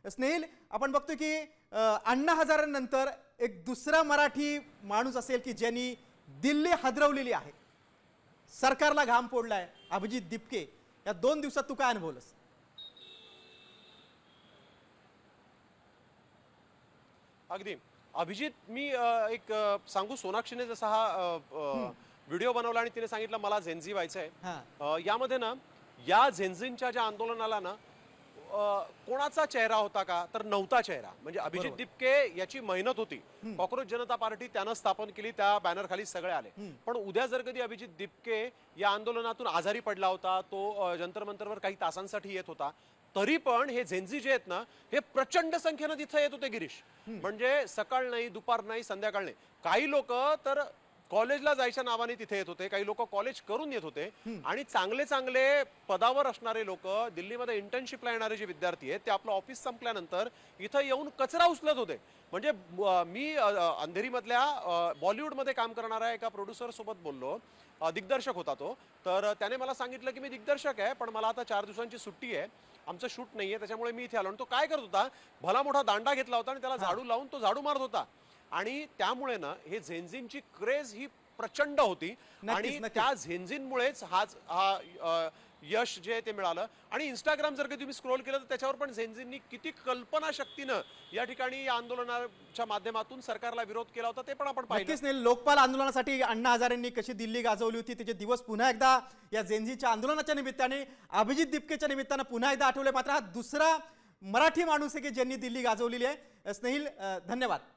स्नेहिल, आपण बघतो की अण्णा हजारेनंतर एक दुसरा मराठी माणूस असेल की ज्यांनी दिल्ली हादरवलेली आहे, सरकारला घाम फोडलाय, अभिजित दिपके. या 2 दिवसात तू काय अनुभवलंस? अगदी अभिजित, मी एक सांगू, सोनाक्षीने जसा हा व्हिडिओ बनवला आणि तिने सांगितलं मला झेन्झी व्हायचं आहे. यामध्ये ना या झेन्झींच्या ज्या आंदोलनाला ना कोणाचा चेहरा होता का, तर नव्हता चेहरा. म्हणजे अभिजित दिपके याची मेहनत होती. कॉक्रोच जनता पार्टी त्यानं स्थापन केली, त्या बॅनर खाली सगळे आले. पण उद्या जर कधी अभिजित दिपके या आंदोलनातून आजारी पडला होता, तो जंतर मंतरवर काही तासांसाठी येत होता, तरी पण हे झेन्झी जे आहेत ना, हे प्रचंड संख्येनं तिथे येत होते गिरीश. म्हणजे सकाळ नाही, दुपार नाही, संध्याकाळ नाही. काही लोक तर कॉलेजला जायच्या नावाने तिथे येत होते, काही लोक कॉलेज करून येत होते, आणि चांगले चांगले पदावर असणारे लोक, दिल्लीमध्ये इंटर्नशिपला येणारे जे विद्यार्थी आहेत, ते आपलं ऑफिस संपल्यानंतर इथं येऊन कचरा उचलत होते. म्हणजे मी अंधेरीमधल्या बॉलिवूडमध्ये काम करणाऱ्या एका प्रोड्युसर सोबत बोललो. दिग्दर्शक होता तो. तर त्याने मला सांगितलं की मी दिग्दर्शक आहे, पण मला आता 4 दिवसांची सुट्टी आहे, आमचं शूट नाहीये, त्याच्यामुळे मी इथे आलो. आणि तो काय करत होता, भला मोठा दांडा घेतला होता आणि त्याला झाडू लावून तो झाडू मारत होता. आणि त्यामुळे ना हे झेन्झींची क्रेज ही प्रचंड होती. आणि त्या झेन्झींमुळेच हा यश जे ते मिळालं. आणि इंस्टाग्राम जर का तुम्ही स्क्रोल केलं तर त्याच्यावर पण झेन्झींनी किती कल्पनाशक्तीनं या ठिकाणी या आंदोलनाच्या माध्यमातून सरकारला विरोध केला होता, ते पण आपण पाहिलं. लोकपाल आंदोलनासाठी अण्णा हजारेंनी कशी दिल्ली गाजवली होती, त्याचे दिवस पुन्हा एकदा या झेन्झीच्या आंदोलनाच्या निमित्ताने, अभिजित दिपकेच्या निमित्तानं पुन्हा एकदा आठवले. मात्र हा दुसरा मराठी माणूस आहे की ज्यांनी दिल्ली गाजवलेली आहे. स्नेहिल, धन्यवाद.